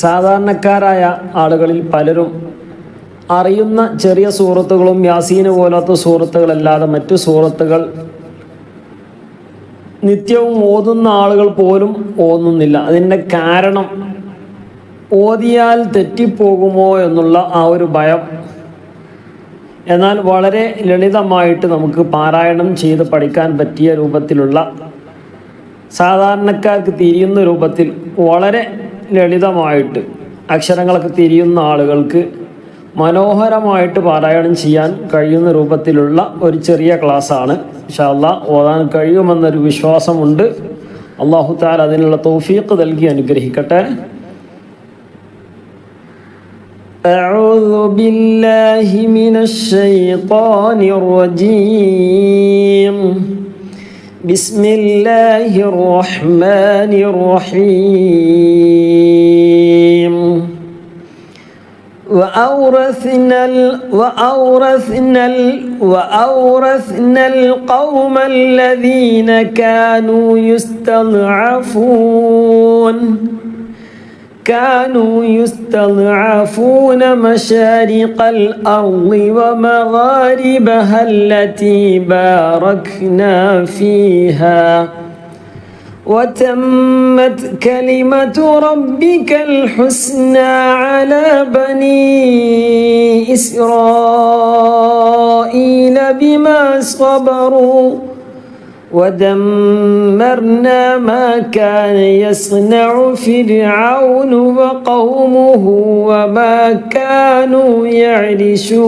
സാധാരണക്കാരായ ആളുകളിൽ പലരും അറിയുന്ന ചെറിയ സൂറത്തുകളും യാസീന് പോലത്തെ സൂറത്തുകളല്ലാതെ മറ്റു സൂറത്തുകൾ നിത്യവും ഓതുന്ന ആളുകൾ പോലും ഓതുന്നില്ല. അതിൻ്റെ കാരണം ഓതിയാൽ തെറ്റിപ്പോകുമോ എന്നുള്ള ആ ഒരു ഭയം. എന്നാൽ വളരെ ലളിതമായിട്ട് നമുക്ക് പാരായണം ചെയ്ത് പഠിക്കാൻ പറ്റിയ രൂപത്തിലുള്ള, സാധാരണക്കാർക്ക് തിരിയുന്ന രൂപത്തിൽ വളരെ ലളിതമായിട്ട് അക്ഷരങ്ങളൊക്കെ തിരിയുന്ന ആളുകൾക്ക് മനോഹരമായിട്ട് പാരായണം ചെയ്യാൻ കഴിയുന്ന രൂപത്തിലുള്ള ഒരു ചെറിയ ക്ലാസ്സാണ്. ഇൻഷാ അല്ലാഹ് ഓതാൻ കഴിയുമെന്നൊരു വിശ്വാസമുണ്ട്. അല്ലാഹു തആല അതിനുള്ള തൗഫീഖ് നൽകി അനുഗ്രഹിക്കട്ടെ. അഊദു ബില്ലാഹി മിനശ് ശൈത്വാനിർ റജീം. ബിസ്മില്ലാഹിർ റഹ്മാനിർ റഹീം. وأورثنا القوم الذين كانوا يستضعفون مشارق الأرض ومغاربها التي باركنا فيها وتمت كلمة ربك الحسنى على بني إسرائيل بما صبروا ودمرنا ما كان يصنع فرعون وقومه وما كانوا يعرشون.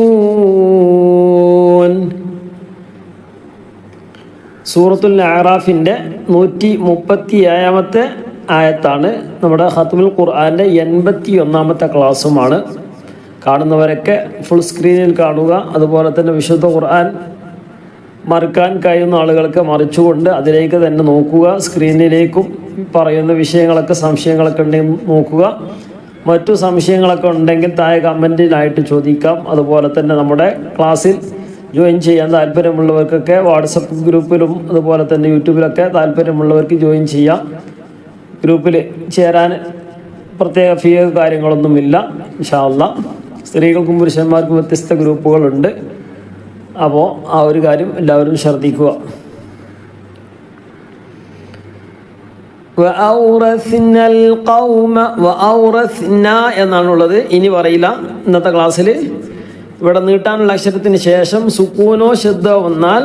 സൂറത്തുൽ അഅറാഫിൻ്റെ 137 ആയത്താണ് നമ്മുടെ ഖത്മുൽ ഖുർആൻ്റെ 81 ക്ലാസ്സുമാണ്. കാണുന്നവരൊക്കെ ഫുൾ സ്ക്രീനിൽ കാണുക. അതുപോലെ തന്നെ വിശുദ്ധ ഖുർആൻ മറിക്കാൻ കഴിയുന്ന ആളുകൾക്ക് മറിച്ചുകൊണ്ട് അതിലേക്ക് തന്നെ നോക്കുക. സ്ക്രീനിലേക്കും പറയുന്ന വിഷയങ്ങളൊക്കെ സംശയങ്ങളൊക്കെ ഉണ്ടെങ്കിൽ നോക്കുക. മറ്റു സംശയങ്ങളൊക്കെ ഉണ്ടെങ്കിൽ താഴെ കമൻറ്റിലായിട്ട് ചോദിക്കാം. അതുപോലെ തന്നെ നമ്മുടെ ക്ലാസ്സിൽ ജോയിൻ ചെയ്യാൻ താല്പര്യമുള്ളവർക്കൊക്കെ വാട്സപ്പ് ഗ്രൂപ്പിലും അതുപോലെ തന്നെ യൂട്യൂബിലൊക്കെ താല്പര്യമുള്ളവർക്ക് ജോയിൻ ചെയ്യാം. ഗ്രൂപ്പിൽ ചേരാൻ പ്രത്യേക ഫീ കാര്യങ്ങളൊന്നുമില്ല. ഇൻഷാ അല്ലാഹ് സ്ത്രീകൾക്കും പുരുഷന്മാർക്കും വ്യത്യസ്ത ഗ്രൂപ്പുകളുണ്ട്. അപ്പോൾ ആ ഒരു കാര്യം എല്ലാവരും ശ്രദ്ധിക്കുക. എന്നാണുള്ളത്. ഇനി പറയില്ല ഇന്നത്തെ ക്ലാസ്സിൽ. ഇവിടെ നീട്ടാനുള്ള അക്ഷരത്തിന് ശേഷം സുക്കൂനോ ശബ്ദോ വന്നാൽ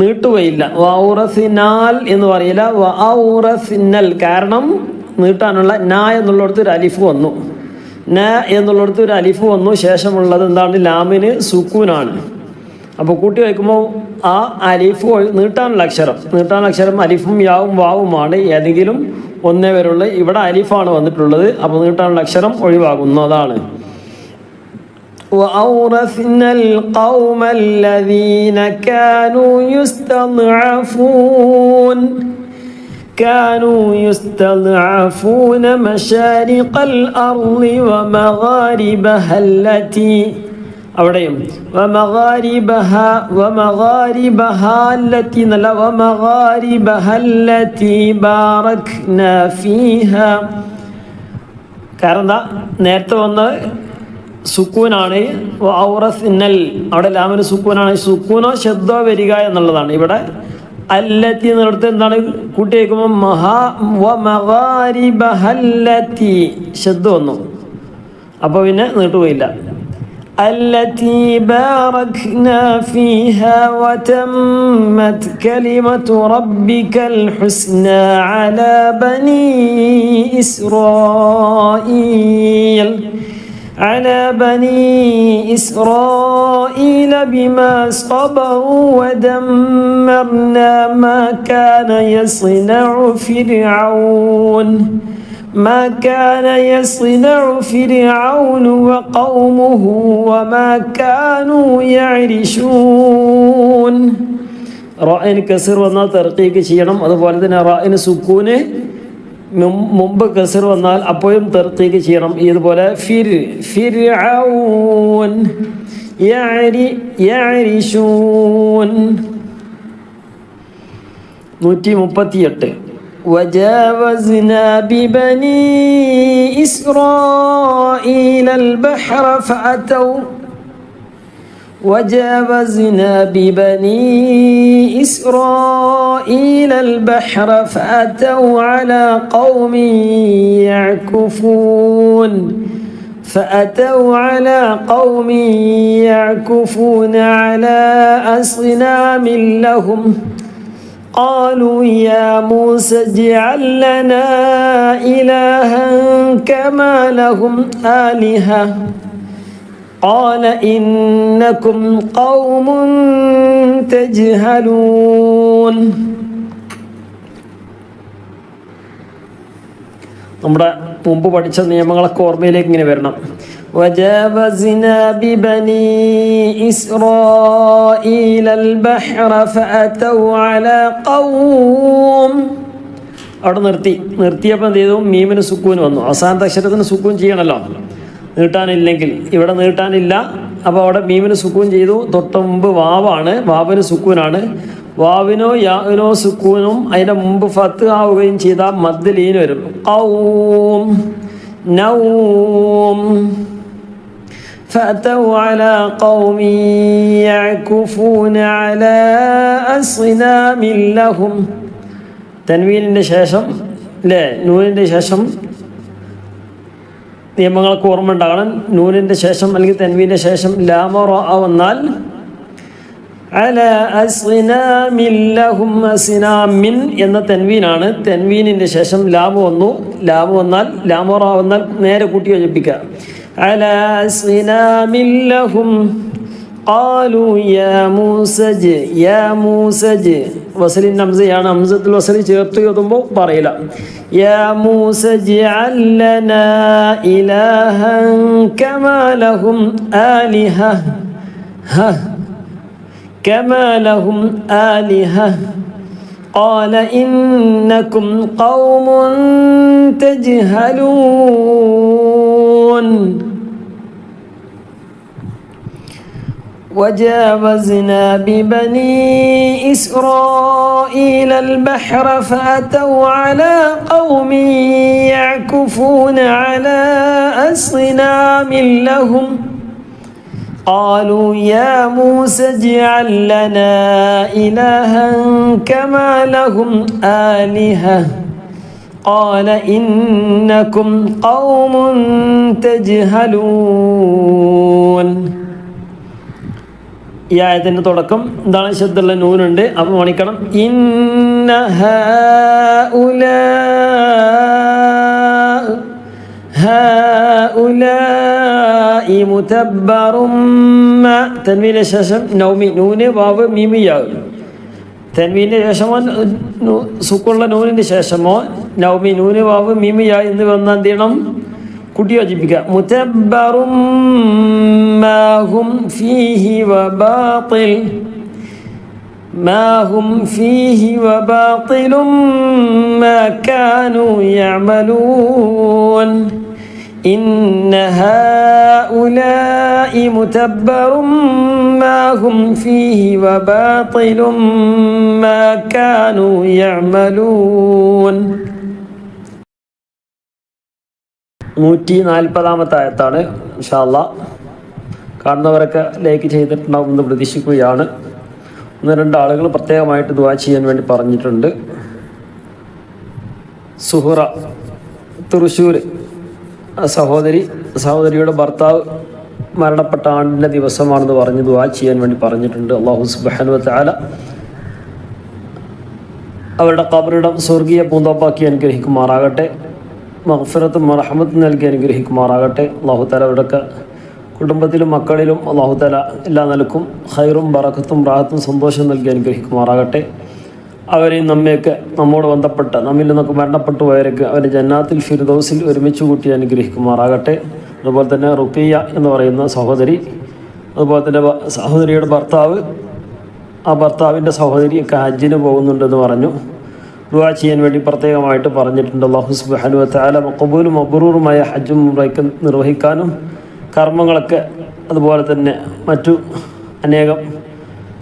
നീട്ടുകയില്ല. വൗറസിനാൽ എന്ന് പറയില്ല, വൗറസിനൽ. കാരണം നീട്ടാനുള്ള ന എന്നുള്ളിടത്ത് ഒരു അലിഫ് വന്നു. ന എന്നുള്ളിടത്ത് ഒരു അലിഫ് വന്നു. ശേഷമുള്ളത് എന്താണ്? ലാമിന് സുക്കൂനാണ്. അപ്പോൾ കൂട്ടി വയ്ക്കുമ്പോൾ ആ അലിഫ് നീട്ടാനുള്ള അക്ഷരം അലിഫും യാവും വാവുമാണ്. ഏതെങ്കിലും ഒന്നേ വരെയുള്ള. ഇവിടെ അലിഫാണ് വന്നിട്ടുള്ളത്. അപ്പോൾ നീട്ടാനുള്ള അക്ഷരം ഒഴിവാകുന്നതാണ്. وأورثنا القوم الذين كانوا يستضعفون مشارق الأرض ومغاربها التي അവിടെയും ومغاربها التي باركنا فيها. കാരണം എന്താ? നേരത്തെ വന്ന സുക്കൂനാണ്. ഔറസിനൽ അവിടെ ലാമിന് സുക്കൂനാണ്. സുക്കൂനോ ശബ്ദോ വരിക എന്നുള്ളതാണ്. ഇവിടെ അല്ലത്തി എന്നിടത്ത് എന്താണ്? കൂട്ടി വയ്ക്കുമ്പോൾ മഗാരിബഹല്ലത്തി ശബ്ദ വന്നു. അപ്പോൾ പിന്നെ നീട്ടുകയില്ല. التي باركنا فيها وتمت كلمة ربك الحسنى على بني إسرائيل بما صبروا ودمرنا ما كان يصنع فرعون وقومه وما كانوا يعرشون. റാഇന് കസർ വന്നാൽ തർക്കീക്ക് ചെയ്യണം. അതുപോലെ തന്നെ റാഇന് സുക്കൂന് മുമ്പ് കസർ വന്നാൽ അപ്പോഴും തർക്കീക്ക് ചെയ്യണം. ഇതുപോലെ ഫിർഔൻ യഅരിശൂൻ. 138 وجاوزنا ببني إسرائيل البحر فأتوا على قوم يعكفون على أصنام لهم قالوا يا موسى اجعل لنا إلها كما لهم آلهة قال إنكم قوم تجهلون. നമ്മുടെ മുമ്പ് പഠിച്ച നിയമങ്ങളൊക്കെ ഓർമ്മയിലേക്ക് ഇങ്ങനെ വരണം. وجاوزنا ببني إسرائيل البحر فأتوا على قوم. അവിടെ നിർത്തിയപ്പോൾ എന്ത് ചെയ്തു? മീമിന് സുക്കൂൻ വന്നു. അവസാനത്തെ അക്ഷരത്തിന് സുക്കൂൻ ചെയ്യണമല്ലോ, നീട്ടാനില്ലെങ്കിൽ. ഇവിടെ നീട്ടാനില്ല, അപ്പോൾ അവിടെ മീമിന് സുക്കൂൻ ചെയ്തു. തൊട്ട് മുമ്പ് വാവാണ്, വാവിന് സുക്കൂനാണ്. വാവിനോ യാവിനോ സുക്കൂനും അതിൻ്റെ മുമ്പ് ഫത്ത് ആവുകയും ചെയ്താൽ മദ് ലീൻ വരും. ഖൗം നൗം فأتوا على قوم يعكفون على أصنام لهم. തൻവീനിൻ്റെ ശേഷം അല്ലേ, നൂനിൻ്റെ ശേഷം നിയമങ്ങൾക്ക് ഓർമ്മ ഉണ്ടാകണം. നൂനിൻ്റെ ശേഷം അല്ലെങ്കിൽ തൻവീൻ്റെ ശേഷം ലാമ റഅ വന്നാൽ അല അസ്നാമിൻ ലഹും. അസ്നാമിൻ എന്ന തൻവീനാണ്. തൻവീനിൻ്റെ ശേഷം ലാമ വന്നു. ലാമ വന്നാൽ ലാമ റഅ വന്നാൽ നേരെ കൂട്ടി യോജിപ്പിക്കുക. അല അസ്നാമിൻ ലഹും قالوا يا موسى വസലിൻ ഹംസയാണ്. ഹംസത്തുൽ വസലി ചേർത്ത് എഴുതുമ്പോൾ പറയില്ല. യാ മൂസ ഇജ്അൽ ലനാ ഇലാഹൻ കമാ ലഹും ആലിഹ قال إنكم قوم تجهلون. وجاوزنا ببني إسرائيل البحر فأتوا على قوم يعكفون على أصنام لهم قالوا يا موسى اجعل لنا إلها كما لهم آلهة قال إنكم قوم تجهلون. ഈ ആയത്തിൻ്റെ തുടക്കം എന്താണ്? ശബ്ദമുള്ള നൂനുണ്ട്, അപ്പം മണിക്കണം. ഇന്ന ഹഉലാഇ മുതബ്ബറും മാ. തൻവീനിന് ശേഷം നൗമി, നൂന് വാവ് മീമിയാകും. തൻവീനിന് ശേഷമോ സുക്കുള്ള നൂനിന് ശേഷമോ നൗമി, നൂന് വാവ് മീമിയാ എന്ന് വന്നാൽ എന്ത് ചെയ്യണം? കൂട്ടി യോജിപ്പിക്കുക. മുതബ്ബറും മാ ഹും ഫീഹി വബാതിൽ മാ കാനൂ യഅമലൂൻ. ഇന്ന ഹഉലാഇ മുതബ്ബറും മാ ഹും ഫീഹി വബാതിലും മാ കാനൂ യഅമലൂൻ. 140 ആയത്താണ്. ഇൻഷാ അല്ലാഹ് കാണുന്നവരൊക്കെ ലൈക്ക് ചെയ്തിട്ടുണ്ടാവുമെന്ന് പ്രതീക്ഷിക്കുകയാണ്. 1-2 ആളുകൾ പ്രത്യേകമായിട്ട് ദുആ ചെയ്യാൻ വേണ്ടി പറഞ്ഞിട്ടുണ്ട്. സുഹറ തൃശ്ശൂർ സഹോദരിയുടെ ഭർത്താവ് മരണപ്പെട്ട ആണ്ടിൻ്റെ ദിവസമാണെന്ന് പറഞ്ഞ് ദുആ ചെയ്യാൻ വേണ്ടി പറഞ്ഞിട്ടുണ്ട്. അല്ലാഹു സുബ്ഹാനഹു വ തആല അവരുടെ ഖബറിടം സ്വർഗീയ പൂന്തോപ്പാക്കി അനുഗ്രഹിക്കുമാറാകട്ടെ. മഗ്ഫിറത്തും റഹ്മത്തും നൽകി അനുഗ്രഹിക്കുമാറാകട്ടെ. അല്ലാഹു തആല അവരുടെയൊക്കെ കുടുംബത്തിലും മക്കളിലും അല്ലാഹു തആല എല്ലാ നിലക്കും ഖൈറും ബറക്കത്തും റാഹത്തും സന്തോഷം നൽകി അനുഗ്രഹിക്കുമാറാകട്ടെ. അവരെയും നമ്മയൊക്കെ നമ്മോട് ബന്ധപ്പെട്ട നമ്മിൽ നിന്നൊക്കെ മരണപ്പെട്ടു പോയവരൊക്കെ അവരെ ജന്നാത്തിൽ ഫിർദൗസിൽ ഒരുമിച്ച് കൂട്ടി അനുഗ്രഹിക്കുമാറാകട്ടെ. അതുപോലെ തന്നെ റുഖിയ എന്ന് പറയുന്ന സഹോദരി, അതുപോലെ തന്നെ സഹോദരിയുടെ ഭർത്താവ്, ആ ഭർത്താവിൻ്റെ സഹോദരിയൊക്കെ ഹജ്ജിന് പോകുന്നുണ്ടെന്ന് പറഞ്ഞു. ദുആ ചെയ്യാൻ വേണ്ടി പ്രത്യേകമായിട്ട് പറഞ്ഞിട്ടുണ്ട്. അല്ലാഹു സുബ്ഹാനഹു വ തആല മഖബൂലും മബ്റൂറുമായ ഹജ്ജും ഉംറയൊക്കെ നിർവഹിക്കാനും കർമ്മങ്ങളൊക്കെ അതുപോലെ തന്നെ മറ്റു അനേകം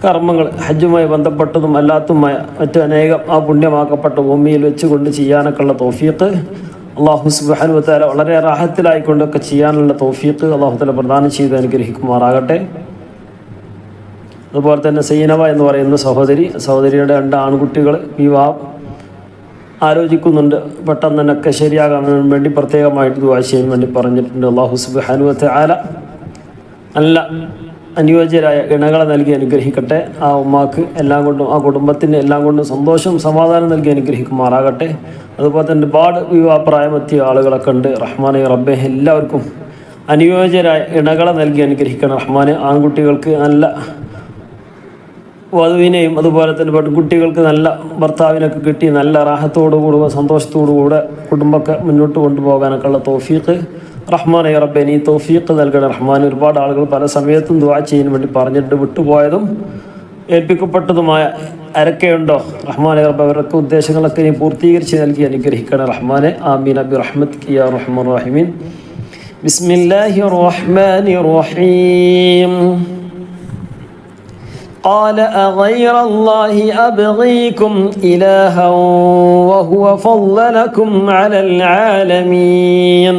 കർമ്മങ്ങൾ ഹജ്ജുമായി ബന്ധപ്പെട്ടതും അല്ലാത്തതുമായ മറ്റു അനേകം ആ പുണ്യമാക്കപ്പെട്ട ഭൂമിയിൽ വെച്ചുകൊണ്ട് ചെയ്യാനൊക്കെയുള്ള തൗഫീഖ് അള്ളാഹു സുബ്ഹാനഹു വ തആല വളരെ റാഹത്തിലായിക്കൊണ്ടൊക്കെ ചെയ്യാനുള്ള തൗഫീഖ് അള്ളാഹു തആല പ്രദാനം ചെയ്ത് അനുഗ്രഹിക്കുമാറാകട്ടെ. അതുപോലെ തന്നെ സൈനബ എന്ന് പറയുന്ന സഹോദരിയുടെ 2 ആൺകുട്ടികൾ വിവാഹം ആലോചിക്കുന്നുണ്ട്. പെട്ടെന്ന് തന്നെയൊക്കെ ശരിയാകാൻ വേണ്ടി പ്രത്യേകമായിട്ട് ദുആ ചെയ്യാൻ വേണ്ടി പറഞ്ഞിട്ടുണ്ട്. അള്ളാഹു സുബ്ഹാനഹു വ തആല നല്ല അനുയോജ്യരായ ഇണകളെ നൽകി അനുഗ്രഹിക്കട്ടെ. ആ ഉമ്മാക്ക് എല്ലാം കൊണ്ടും ആ കുടുംബത്തിന് എല്ലാം കൊണ്ടും സന്തോഷം സമാധാനം നൽകി അനുഗ്രഹിക്കുമാറാകട്ടെ. അതുപോലെ തന്നെ ഒരുപാട് വിവാഹപ്രായമെത്തിയ ആളുകളൊക്കെ ഉണ്ട്. റഹ്മാനെ റബ്ബെ എല്ലാവർക്കും അനുയോജ്യരായ ഇണകളെ നൽകി അനുഗ്രഹിക്കണം. റഹ്മാനെ ആൺകുട്ടികൾക്ക് നല്ല വധുവിനെയും അതുപോലെ തന്നെ പെൺകുട്ടികൾക്ക് നല്ല ഭർത്താവിനൊക്കെ കിട്ടി നല്ല റാഹത്തോടുകൂടുക സന്തോഷത്തോടുകൂടെ കുടുംബമൊക്കെ മുന്നോട്ട് കൊണ്ടുപോകാനൊക്കെ ഉള്ള തൗഫീഖ് റഹ്മാനെ റബ്ബെ നീ തൗഫീഖ് നൽകണം. റഹ്മാൻ ഒരുപാട് ആളുകൾ പല സമയത്തും ദുആ ചെയ്യാൻ വേണ്ടി പറഞ്ഞിട്ട് വിട്ടുപോയതും ഏൽപ്പിക്കപ്പെട്ടതുമായ ആരൊക്കെയുണ്ടോ റഹ്മാനെ റബ്ബെ അവരൊക്കെ ഉദ്ദേശങ്ങളൊക്കെ നീ പൂർത്തീകരിച്ച് നൽകി അനുഗ്രഹിക്കണം. റഹ്മാനെ ആമീൻ ബി റഹ്മതിക യാ റഹ്മാൻ റഹീമീൻ. ബിസ്മില്ലാഹിർ റഹ്മാനിർ റഹീം. قال أغير الله أبغيكم إلها وهو فضلكم على العالمين.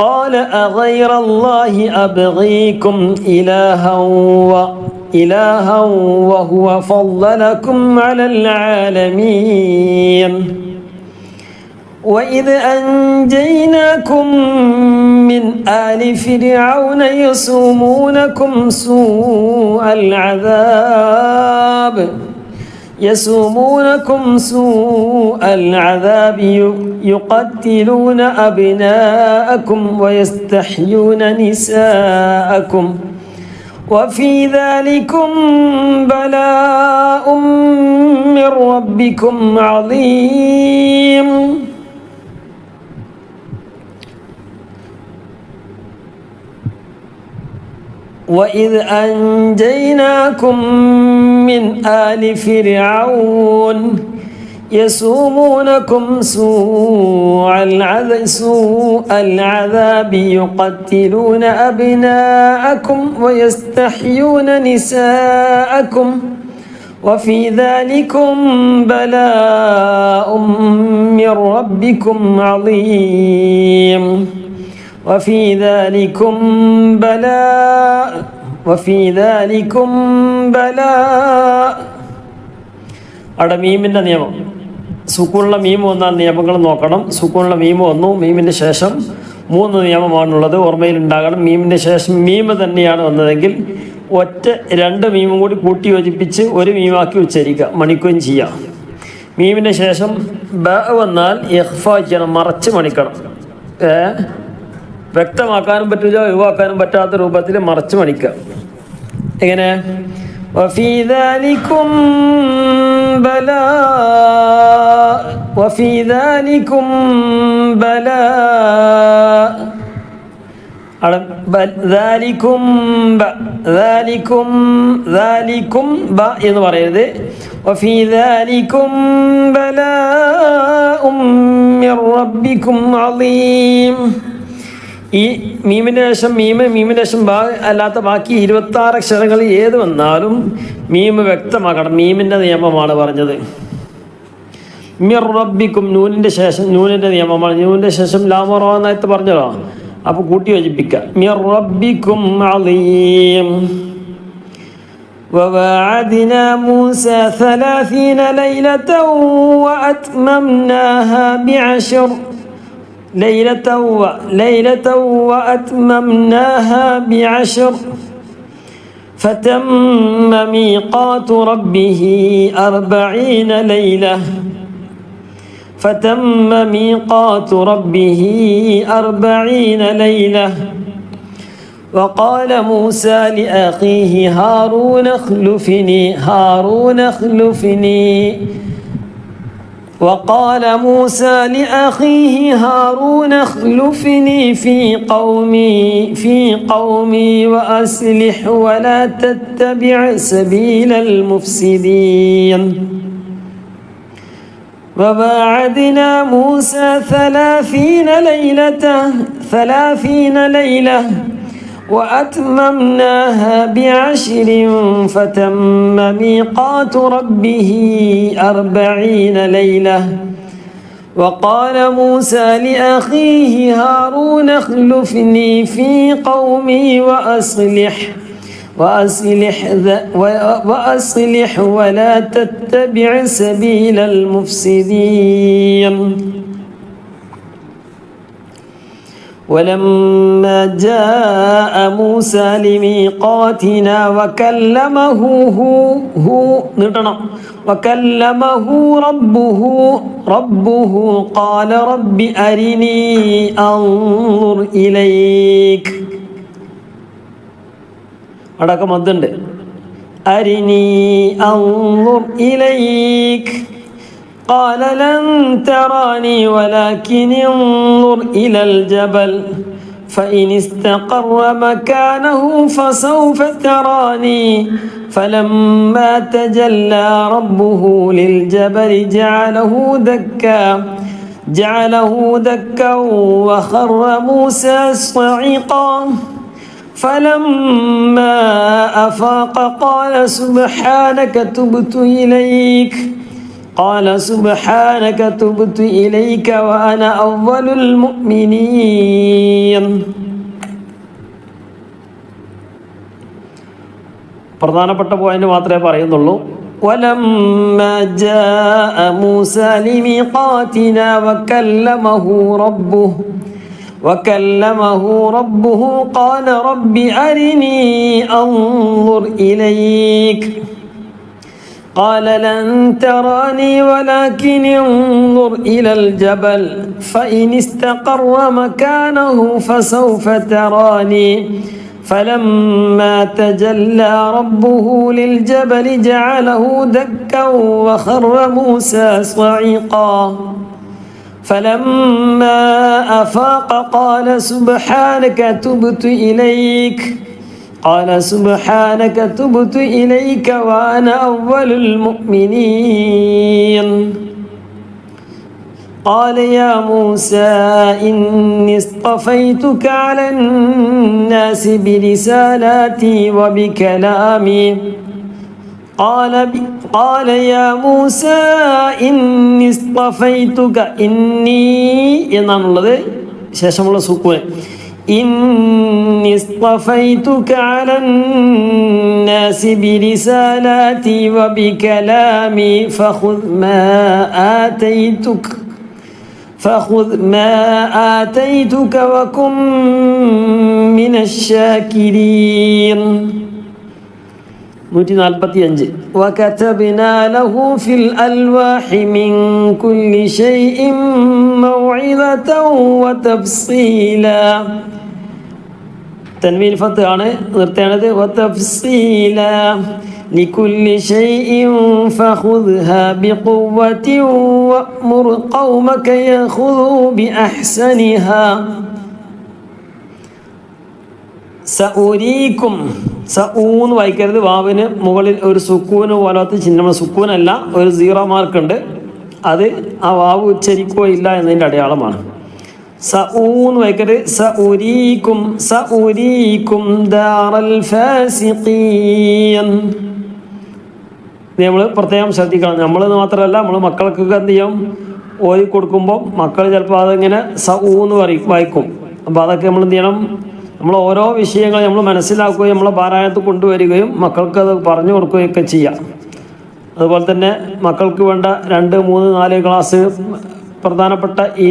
قال أغير الله أبغيكم إلها وهو فضلكم على العالمين. وإذ أنجيناكم من آل فرعون يسومونكم سوء العذاب يقتلون أبناءكم ويستحيون نساءكم وفي ذلكم بلاء من ربكم عظيم. وإذ أنجيناكم من آل فرعون يسومونكم سوء العذاب يقتلون أبناءكم ويستحيون نساءكم وفي ذلكم بلاء من ربكم عظيم. وفي ذلكم بلاء അവിടെ മീമിൻ്റെ നിയമം സുക്കൂണുള്ള മീം വന്നാൽ നിയമങ്ങൾ നോക്കണം. സുക്കൂണുള്ള മീം വന്നു, മീമിൻ്റെ ശേഷം 3 നിയമമാണുള്ളത്, ഓർമ്മയിലുണ്ടാകണം. മീമിൻ്റെ ശേഷം മീം തന്നെയാണ് വന്നതെങ്കിൽ 2 മീമും കൂടി കൂട്ടി യോജിപ്പിച്ച് 1 മീമാക്കി ഉച്ചരിക്കുക, മണിക്കുകയും ചെയ്യാം. മീമിൻ്റെ ശേഷം ബ വന്നാൽ ഇഖ്ഫ ചെയ്യണം, മറച്ച് മണിക്കണം. വ്യക്തമാക്കാനും പറ്റില്ല, ഒഴിവാക്കാനും പറ്റാത്ത രൂപത്തിൽ മറച്ച് മണിക്കുക. എങ്ങനെ? وفي ذلكم بلاء ذلكم എന്ന് പറയരുത്. وفي ذلكم بلاء من ربكم عظيم. ഈ മീമിൻ്റെ ശേഷം ബാ അല്ലാത്ത ബാക്കി 26 അക്ഷരങ്ങൾ ഏത് വന്നാലും മീം വ്യക്തമാക്കണം. മീമിൻ്റെ നിയമമാണ് പറഞ്ഞത്. മിർ റബ്ബിക്കും നൂനിൻ്റെ ശേഷം നൂനിൻ്റെ നിയമമാണ്. നൂനിൻ്റെ ശേഷം ലാമറോ എന്നായിട്ട് പറഞ്ഞല്ലോ, അപ്പോൾ കൂട്ടി യോജിപ്പിക്കുക. മിർ റബ്ബിക്കും അളീം. وواعدنا موسى 30 ليلة وأتممناها بعشر ليلة وأتممناها بعشر فتم ميقات ربه 40 ليلة. وقال موسى لأخيه هارون اخلفني في قومي وأصلح ولا تتبع سبيل المفسدين. وواعدنا موسى 30 ليلة وأتممناها ب10 فتم ميقات ربه 40 ليلة وقال موسى لأخيه هارون اخلفني في قومي وأصلح ولا تتبع سبيل المفسدين ولما جاء موسى لميقاتنا وكلمه ربه قال رب أرني أنظر إليك അടക്കം അതുണ്ട് അരിനി അൻദുർ ഇലൈക് قال لن تراني ولكن انظر إلى الجبل فإن استقر مكانه فسوف تراني فلما تجلى ربه للجبل جعله دكا وخر موسى صعقا فلما أفاق قال سبحانك تبت إليك وأنا أول المؤمنين. പ്രധാനപ്പെട്ട പോയിന്റ് മാത്രമേ പറയുന്നുള്ളൂ. ولما جاء موسى لميقاتنا وكلمه ربه قال رب أرني أنظر إليك قال لن تراني ولكن انظر إلى الجبل فإن استقر مكانه فسوف تراني فلما تجلى ربه للجبل جعله دكا وخر موسى صعقا فلما أفاق قال سبحانك تبت إليك وأنا أول المؤمنين. قال يا موسى إني اصطفيتك على الناس برسالاتي وبكلامي قال يا موسى إني اصطفيتك എന്നാണുള്ളത് ശേഷമുള്ള സൂക്കൂന് إني اصطفيتك على الناس برسالاتي وبكلامي فخذ ما آتيتك وكن من الشاكرين. 145 وكتبنا له في الألواح من كل شيء موعظة وتفصيلا. തൻവീൻ ഫത്താണ് നിർത്തേണ്ടത്. وتفصيلا لكل شيء فخذها بقوة وأمر قومك يأخذوا بأحسنها. സഊരീക്കും സഊന്ന് വായിക്കരുത്. വാവിന് മുകളിൽ ഒരു സുക്കൂന് പോലത്തെ ചിഹ്നം, സുക്കൂനല്ല, ഒരു 0 മാർക്ക് ഉണ്ട്. അത് ആ വാവ് ഉച്ചരിക്കുകയില്ല എന്നതിൻ്റെ അടയാളമാണ്. സഊന്ന് വായിക്കരുത്. സഊരീക്കും ദാറൽ ഫാസിഖീൻ. നമ്മൾ പ്രത്യേകം ശ്രദ്ധിക്കണം. നമ്മൾ മാത്രമല്ല, നമ്മൾ മക്കൾക്കൊക്കെ എന്ത് ചെയ്യും, ഓതി കൊടുക്കുമ്പോൾ മക്കൾ ചിലപ്പോൾ അതിങ്ങനെ സഊന്ന് വായിക്കും. അപ്പോൾ അതൊക്കെ നമ്മൾ എന്ത് ചെയ്യണം, നമ്മൾ ഓരോ വിഷയങ്ങൾ നമ്മൾ മനസ്സിലാക്കുകയും നമ്മളെ പാരായണത്തിൽ കൊണ്ടുവരികയും മക്കൾക്ക് അത് പറഞ്ഞു കൊടുക്കുകയൊക്കെ ചെയ്യാം. അതുപോലെ തന്നെ മക്കൾക്ക് വേണ്ട 2, 3, 4 ക്ലാസ് പ്രധാനപ്പെട്ട ഈ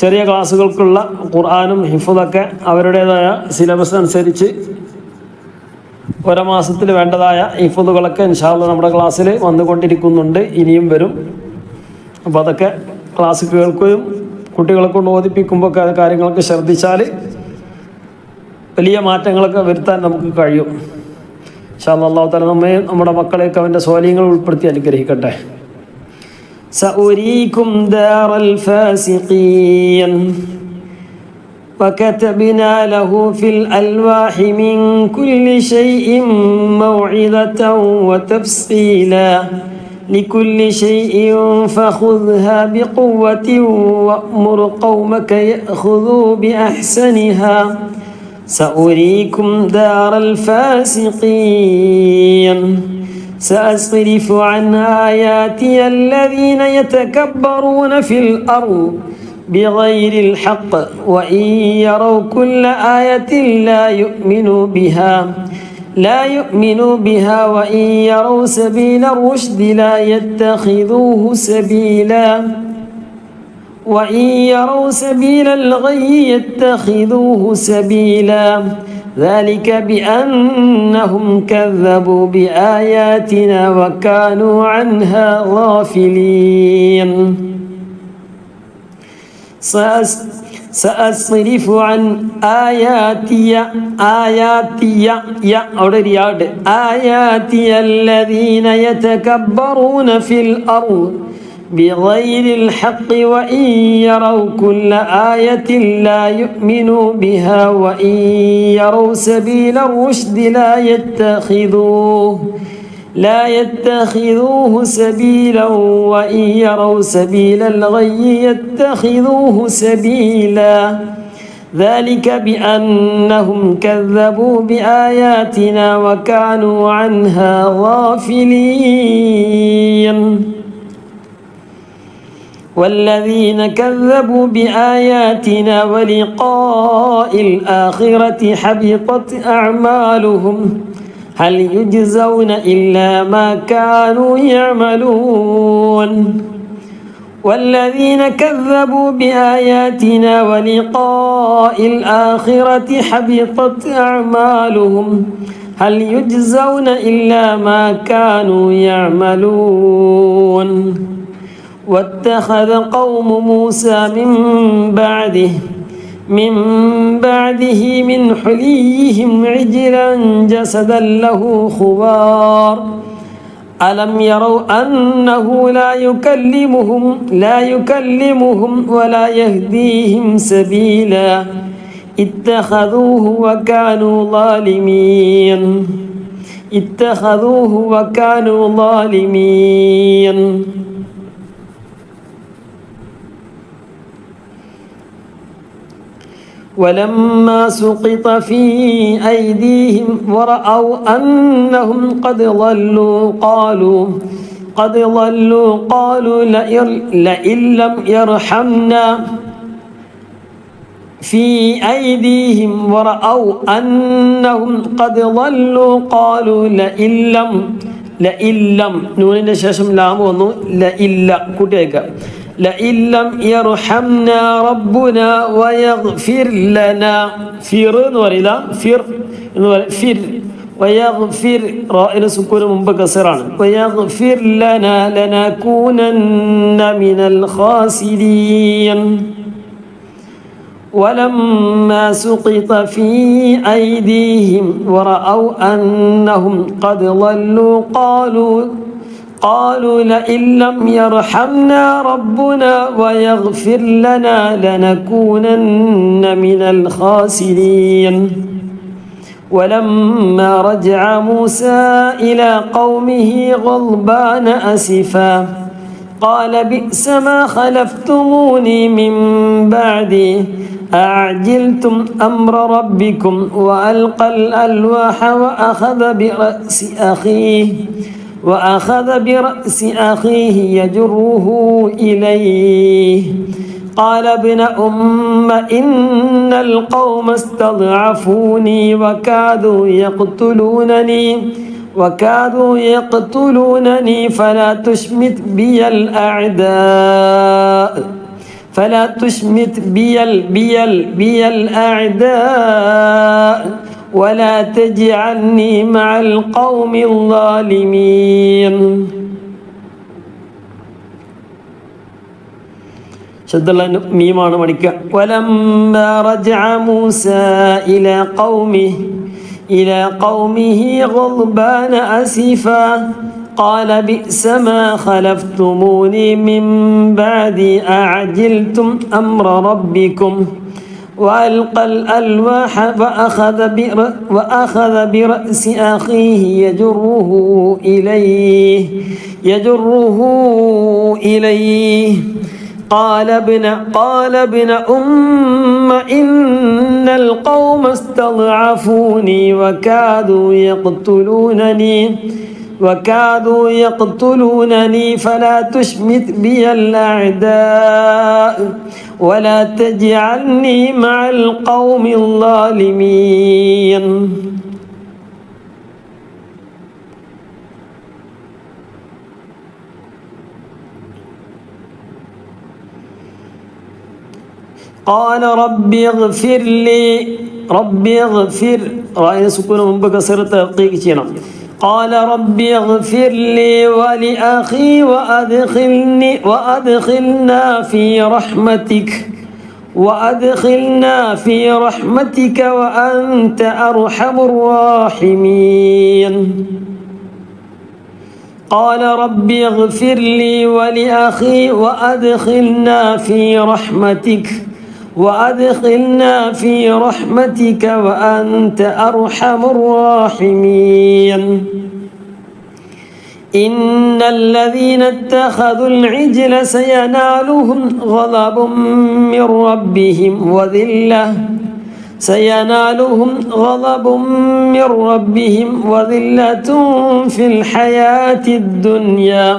ചെറിയ ക്ലാസ്സുകൾക്കുള്ള ഖുർആനും ഹിഫ്ളൊക്കെ അവരുടേതായ സിലബസ് അനുസരിച്ച് ഓരോ മാസത്തിൽ വേണ്ടതായ ഹിഫ്ളുകളൊക്കെ ഇൻഷാ അല്ലാഹ് നമ്മുടെ ക്ലാസ്സിൽ വന്നുകൊണ്ടിരിക്കുന്നുണ്ട്, ഇനിയും വരും. അപ്പോൾ അതൊക്കെ ക്ലാസ് കേൾക്കുകയും കുട്ടികളെ കൊണ്ട് ഓതിപ്പിക്കുമ്പോൾ കാര്യങ്ങളൊക്കെ ശ്രദ്ധിച്ചാൽ വലിയ മാറ്റങ്ങളൊക്കെ വരുത്താൻ നമുക്ക് കഴിയും. ഇൻഷാ അല്ലാഹ് അല്ലാഹു തആല നമ്മുടെ മക്കളെയൊക്കെ അവൻ്റെ സ്വാലിഹ്യങ്ങൾ ഉൾപ്പെടുത്തി അനുഗ്രഹിക്കട്ടെ. സഊരീകും ദാറൽ ഫാസിഖീൻ وكتبنا له في الألواح من كل شيء موعظة وتفصيلا لكل شيء فخذها بقوة وأمر قومك يأخذوا بأحسنها سأريكم دار الفاسقين سأصرف عن آياتي الذين يتكبرون في الأرض بغير الحق وإن يروا كل آية لا يؤمنوا بها وإن يروا سبيل الرشد لا يتخذوه سبيلا وإن يروا سبيل الغي يتخذوه سبيلا ذلك بأنهم كذبوا بآياتنا وكانوا عنها غافلين سأصرف عن آياتي الذين يتكبرون في الأرض بغير الحق وإن يروا كل آية لا يؤمنوا بها وإن يروا سبيل الرشد لا يتخذوه سبيلا وإن يروا سبيل الغي يتخذوه سبيلا ذلك بأنهم كذبوا بآياتنا وكانوا عنها غافلين والذين كذبوا بآياتنا ولقاء الآخرة حبطت أعمالهم هل يجزون إلا ما كانوا يعملون والذين كذبوا بآياتنا ولقاء الآخرة حبطت أعمالهم هل يجزون إلا ما كانوا يعملون واتخذ قوم موسى من بعده من حليهم عجلا جسدا له خوار ألم يروا أنه لا يكلمهم ولا يهديهم سبيلا اتخذوه وكانوا ظالمين ولما سقط في أيديهم ورأوا أنهم قد ضلوا قالوا لئن لم يرحمنا في أيديهم ورأوا أنهم قد ضلوا قالوا لئن لم نونين شاشم لام ونو لئن لم يرحمنا ربنا ويغفر لنا فر ويغفر رائل سكون منبكسران ويغفر لنا لنكونن من الخاسرين ولما سقط في أيديهم ورأوا أنهم قد ضلوا قالوا لئن لم يرحمنا ربنا ويغفر لنا لنكونن من الخاسرين ولما رجع موسى إلى قومه غضبان أسفا قال بئس ما خلفتموني من بعدي أعجلتم أمر ربكم وألقى الألواح وأخذ برأس أخيه يجره إليه قال ابن أم إن القوم استضعفوني وكادوا يقتلونني فلا تشمت بي الأعداء ولا تجعلني مع القوم الظالمين شد الله ميمان ملك ولما رجع موسى إلى قومه غضبان أسفا قال بئس ما خلفتموني من بعدي أعجلتم أمر ربكم وألقى الألواح وأخذ برأس أخيه يجره إليه قال ابن أم إن القوم استضعفوني وكادوا يقتلونني فلا تشمت بي الأعداء ولا تجعلني مع القوم الظالمين. قال رب اغفر لي راين سكون من بكسر تحقيق ചെയ്യണം. قال رب اغفر لي ولأخي وأدخلنا في رحمتك وأنت أرحم الراحمين. قال رب اغفر لي ولأخي وأدخلنا في رحمتك وأنت أرحم الراحمين. إن الذين اتخذوا العجل سينالهم غضب من ربهم وذلة في الحياة الدنيا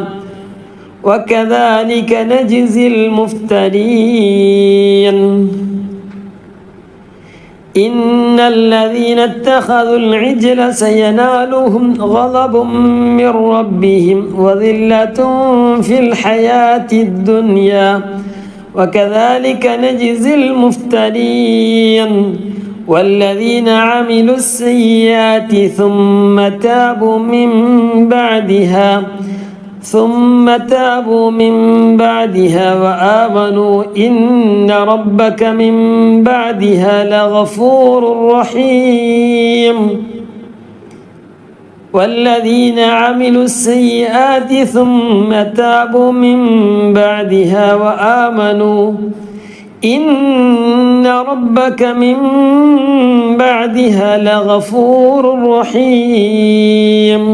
وكذلك نجزي المفترين. إن الذين اتخذوا العجل سينالهم غضب من ربهم وذلة في الحياة الدنيا وكذلك نجزي المفترين. والذين عملوا السيئات ثم تابوا من بعدها وآمنوا إن ربك من بعدها لغفور رحيم. والذين عملوا السيئات ثم تابوا من بعدها وآمنوا إن ربك من بعدها لغفور رحيم.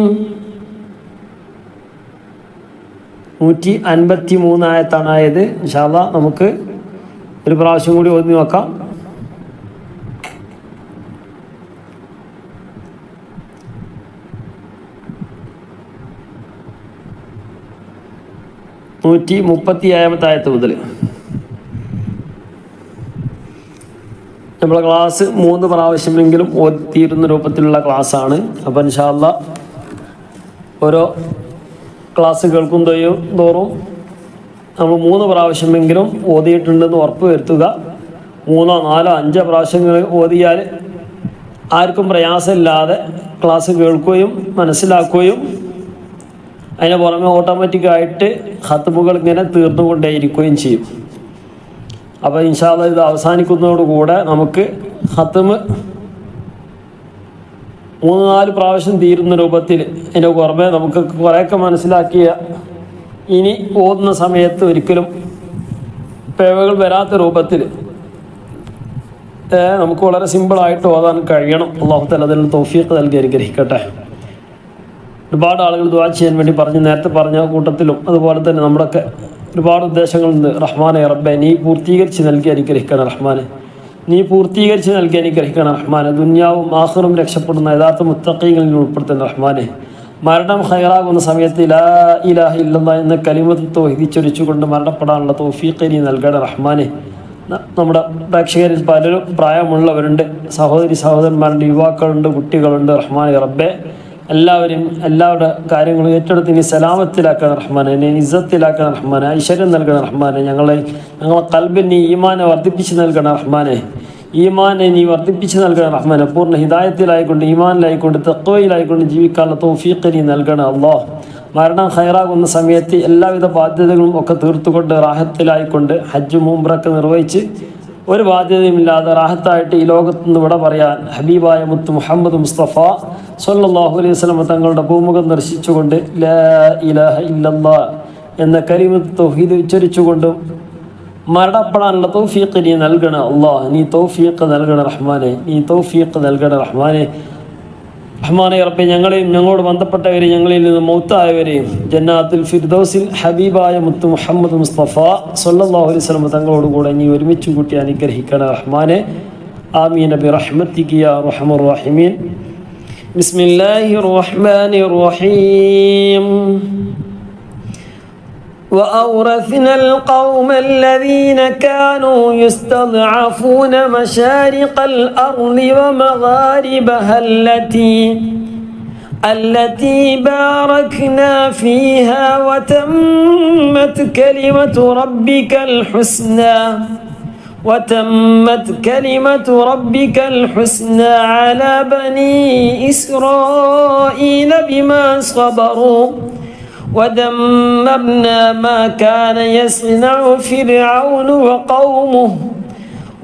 153 ആയത്താണ് ആയത്. ഇൻഷാ അല്ലാഹ് നമുക്ക് ഒരു പ്രാവശ്യം കൂടി ഓതി നോക്കാം. ആയത്ത് മുതൽ നമ്മളെ ക്ലാസ് 3 പ്രാവശ്യമെങ്കിലും ഓതിത്തീരുന്ന രൂപത്തിലുള്ള ക്ലാസ്സാണ്. അപ്പോൾ ഇൻഷാ അല്ലാഹ് ഓരോ ക്ലാസ് കേൾക്കും തോറും നമ്മൾ 3 പ്രാവശ്യമെങ്കിലും ഓതിയിട്ടുണ്ടെന്ന് ഉറപ്പ് വരുത്തുക. 3, 4, 5 പ്രാവശ്യങ്ങൾ ഓതിയാൽ ആർക്കും പ്രയാസമില്ലാതെ ക്ലാസ് കേൾക്കുകയും മനസ്സിലാക്കുകയും അതിന് പുറമെ ഓട്ടോമാറ്റിക്കായിട്ട് ഖത്മുകൾ ഇങ്ങനെ തീർന്നുകൊണ്ടേയിരിക്കുകയും ചെയ്യും. അപ്പോൾ ഇൻഷാ അല്ലാഹ് ഇത് അവസാനിക്കുന്നതോടുകൂടെ നമുക്ക് ഖത്മ് 3-4 പ്രാവശ്യം തീരുന്ന രൂപത്തിൽ അതിൻ്റെ പുറമെ നമുക്ക് കുറേയൊക്കെ മനസ്സിലാക്കിയ ഇനി ഓതുന്ന സമയത്ത് ഒരിക്കലും പിഴവുകൾ വരാത്ത രൂപത്തിൽ നമുക്ക് വളരെ സിമ്പിളായിട്ട് ഓതാൻ കഴിയണം. അല്ലാഹു തആല അതിന് തൗഫീഖ് നൽകി അനുഗ്രഹിക്കട്ടെ. ഒരുപാട് ആളുകൾ ദുആ ചെയ്യാൻ വേണ്ടി നേരത്തെ പറഞ്ഞ കൂട്ടത്തിലും അതുപോലെ തന്നെ നമ്മുടെയൊക്കെ ഒരുപാട് ഉദ്ദേശങ്ങളുണ്ട്. റഹ്മാനെ റബ്ബെ നീ പൂർത്തീകരിച്ച് നൽകി അനുഗ്രഹിക്കണം. റഹ്മാനെ നീ പൂർത്തീകരിച്ച് നൽകി അനുഗ്രഹിക്കണം. റഹ്മാനെ ദുനിയാവും ആഖിറും രക്ഷപ്പെടുന്ന യഥാർത്ഥ മുത്തഖീങ്ങളിൽ ഉൾപ്പെടുത്തുന്ന റഹ്മാനെ മരണം ഖൈറാകുന്ന സമയത്ത് ലാ ഇലാഹ ഇല്ലല്ലാഹ് എന്ന കലിമത്ത് തൗഹീദ് ചൊരിച്ചുകൊണ്ട് മരണപ്പെടാനുള്ള തൗഫീഖ് നീ നൽകണം. റഹ്മാനെ നമ്മുടെ പ്രേക്ഷകരിൽ പലരും പ്രായമുള്ളവരുണ്ട്, സഹോദരന്മാരുണ്ട്, യുവാക്കളുണ്ട്, കുട്ടികളുണ്ട്. റഹ്മാനെ റബ്ബെ എല്ലാവരും എല്ലാവരുടെ കാര്യങ്ങളും ഏറ്റെടുത്ത് നീ സലാമത്തിലാക്കണം. റഹ്മാനെ നീ ഇസ്സത്തിലാക്കണം. റഹ്മാനെ ഐശ്വര്യം നൽകണം. റഹ്മാനെ ഞങ്ങളെ ഖൽബിൽ നീ ഈമാനെ വർദ്ധിപ്പിച്ച് നൽകണം. റഹ്മാനെ ഈമാനെ നീ വർദ്ധിപ്പിച്ച് നൽകണം. റഹ്മാനെ പൂർണ്ണ ഹിദായത്തിലായിക്കൊണ്ട് ഈമാനിലായിക്കൊണ്ട് തഖ്വയിലായിക്കൊണ്ട് ജീവിക്കാനുള്ള തൗഫീഖ് നീ നൽകണം. അല്ലാഹ് മരണം ഖൈറാകുന്ന സമയത്ത് എല്ലാവിധ ബാധ്യതകളും ഒക്കെ തീർത്തുകൊണ്ട് റാഹത്തിലായിക്കൊണ്ട് ഹജ്ജും ഉംറയൊക്കെ നിർവഹിച്ച് ഒരു ബാധ്യതയുമില്ലാതെ റാഹത്തായിട്ട് ഈ ലോകത്ത് നിന്ന് വിട പറയാൻ ഹബീബായ മുത്ത് മുഹമ്മദ് മുസ്തഫ സ്വല്ലല്ലാഹു അലൈഹി വസല്ലം തങ്ങളുടെ ഭൂമുഖം ദർശിച്ചുകൊണ്ട് ലാ ഇലാഹ ഇല്ലല്ലാഹ് എന്ന കലിമത്ത് തൗഹീദ് ഉച്ചരിച്ചുകൊണ്ട് മരണപ്പെടാനുള്ള തൗഫീഖ് നീ നൽകണം. അല്ലാഹ് നീ തൗഫീഖ് നൽകണം. റഹ്മാനെ നീ തൗഫീഖ് നൽകണം. റഹ്മാനെ റഹ്മാനെ റബ്ബേ, ഞങ്ങളെയും ഞങ്ങളോട് ബന്ധപ്പെട്ടവരെയും ഞങ്ങളിൽ നിന്ന് മൗത്തായവരെയും ജന്നാത്തുൽ ഫിർദൗസിൽ ഹബീബായ മുത്ത് മുഹമ്മദ് മുസ്തഫ സല്ലല്ലാഹു അലൈഹി വസല്ലം തങ്ങളോടുകൂടെ നീ ഒരുമിച്ച് കൂട്ടി അനുഗ്രഹിക്കണം റഹ്മാനെ. ആമീൻ ബിറഹ്മതിക യാ അർഹമർ റഹീമീൻ. ബിസ്മില്ലാഹിർ റഹ്മാനിർ റഹീം. وأورثنا القوم الذين كانوا يستضعفون مشارق الأرض ومغاربها التي باركنا فيها وتمت كلمة ربك الحسنى على بني إسرائيل بما صبروا ودمرنا ما كان يصنع فرعون وقومه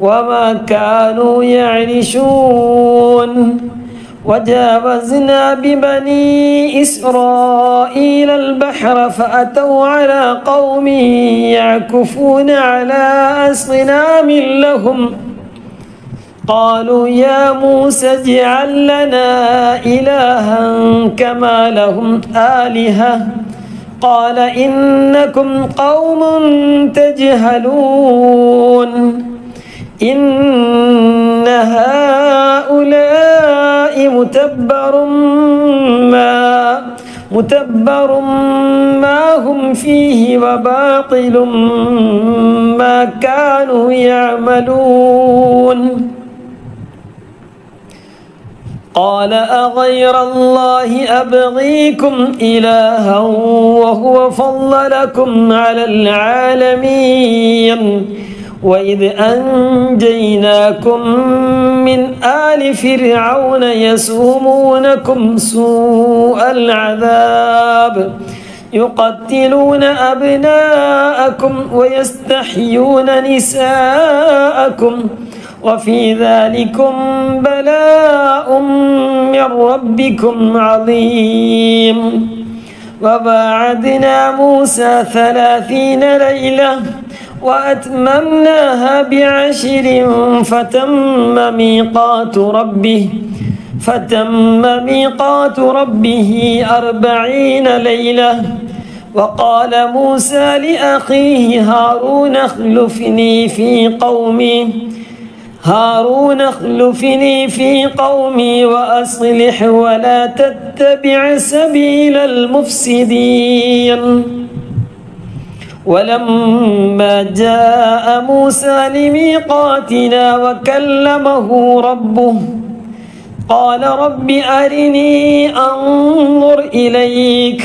وما كانوا يعرشون وجاوزنا ببني إسرائيل البحر فأتوا على قوم يعكفون على أصنام لهم قالوا يا موسى اجعل لنا إلها كما لهم آلهة قال إنكم قوم تجهلون إن هؤلاء متبر ما هم فيه وباطل ما كانوا يعملون قال أغير الله أبغيكم إلها وهو فضلكم على العالمين وإذ أنجيناكم من آل فرعون يسومونكم سوء العذاب يقتلون أبناءكم ويستحيون نساءكم وفي ذلكم بلاء من ربكم عظيم وواعدنا موسى 30 ليلة وأتممناها ب10 فتم ميقات ربه 40 ليلة وقال موسى لأخيه هارون اخلفني في قومي وأصلح ولا تتبع سبيل المفسدين ولما جاء موسى لميقاتنا وكلمه ربه قال رب أرني أنظر إليك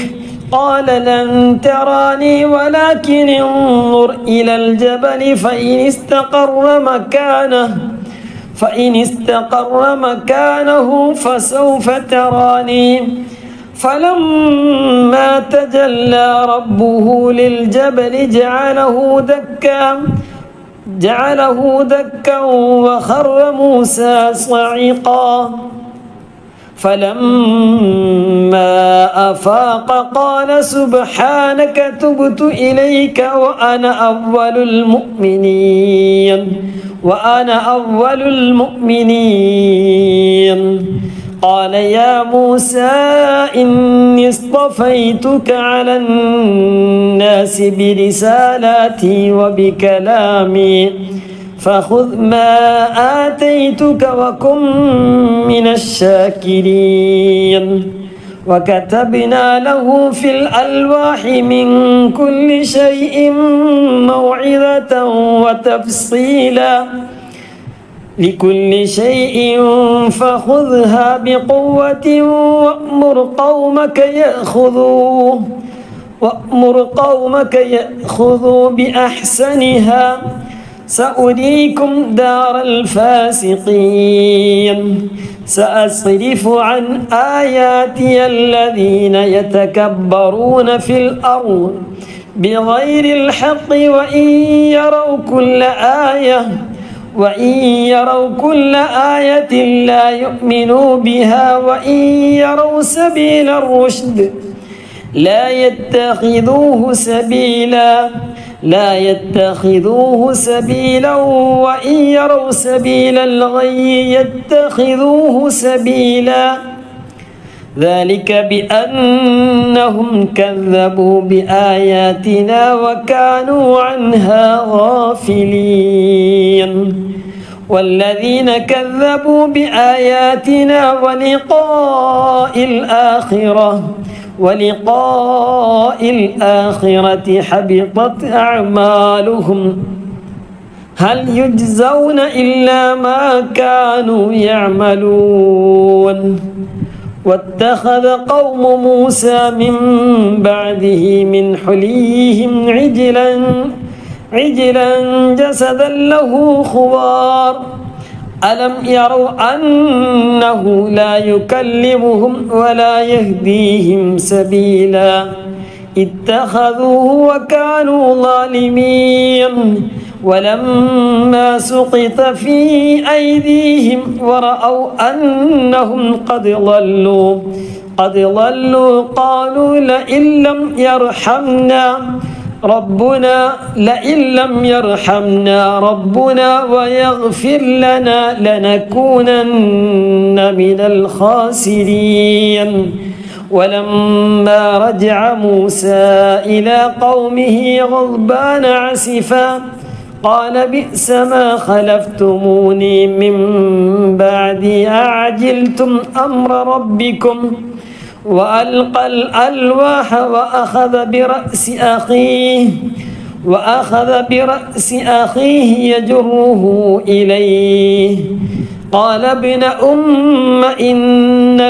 قال لن تراني ولكن انظر إلى الجبل فإن استقر مكانه فسوف تراني فلما تجلى ربه للجبل جعله دكا وخر موسى صعقا فلما أفاق قال سبحانك تبت إليك وأنا أول المؤمنين قال يا موسى إني اصطفيتك على الناس برسالاتي وبكلامي فخذ ما آتيتك وكن من الشاكرين وكتبنا له في الألواح من كل شيء موعظة وتفصيلا لكل شيء فخذها بقوة وأمر قومك يأخذوا بأحسنها سأريكم دار الفاسقين سأصرف عن آياتي الذين يتكبرون في الأرض بغير الحق وإن يروا كل آية لا يؤمنوا بها وإن يروا سبيل الرشد لا يتخذوه سبيلا وإن يروا سبيل الغي يتخذوه سبيلا ذلك بأنهم كذبوا بآياتنا وكانوا عنها غافلين والذين كذبوا بآياتنا ولقاء الآخرة حبطت أعمالهم هل يجزون إلا ما كانوا يعملون واتخذ قوم موسى من بعده من حليهم عجلا جسدا له خوار ألم يروا أنه لا يكلمهم ولا يهديهم سبيلا اتخذوه وكانوا ظالمين ولما سقط في أيديهم ورأوا أنهم قد ضلوا قالوا لئن لم يرحمنا ربنا ويغفر لنا لنكونن من الخاسرين ولما رجع موسى إلى قومه غضبان عسفا قال بئس ما خلفتموني من بعدي أعجلتم أمر ربكم وألقى الألواح وأخذ برأس أخيه يجره إليه قال ابن أم إن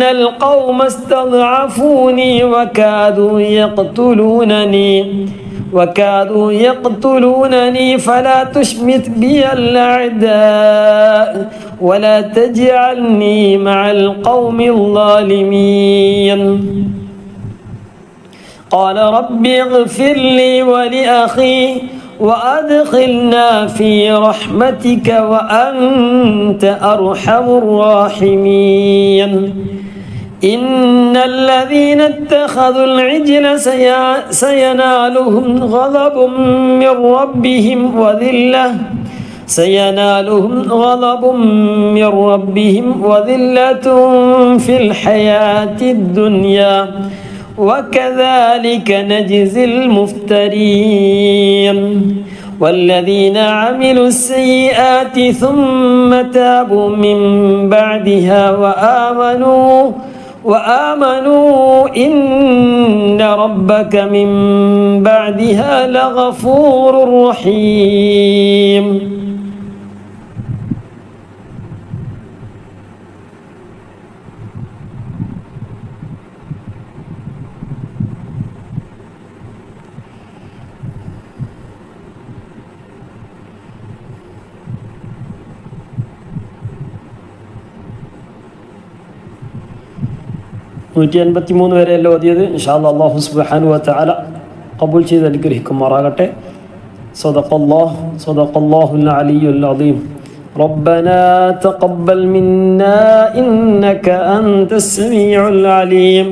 القوم استضعفوني وكادوا يقتلونني فلا تشمت بي الأعداء ولا تجعلني مع القوم الظالمين قال رب اغفر لي ولأخي وأدخلنا في رحمتك وأنت أرحم الراحمين إن الذين اتخذوا العجل سينالهم غضب من ربهم وذلة في الحياة الدنيا وكذلك نجزي المفترين والذين عملوا السيئات ثم تابوا من بعدها وآمنوا إن ربك من بعدها لغفور رحيم നൂറ്റി 183 വരെയല്ല ഓതിയത്. ഇൻഷാ അല്ലാഹ് അല്ലാഹു സുബ്ഹാനഹു വ തആല ഖബൂൽ ചെയ്ത് അനുഗ്രഹിക്കുമാറാകട്ടെ. സദഖല്ലാഹുൽ അലിയ്യുൽ അദീം. ربنا تقبل منا إنك أنت السميع العليم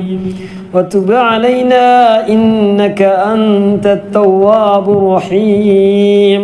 وتب علينا إنك أنت التواب الرحيم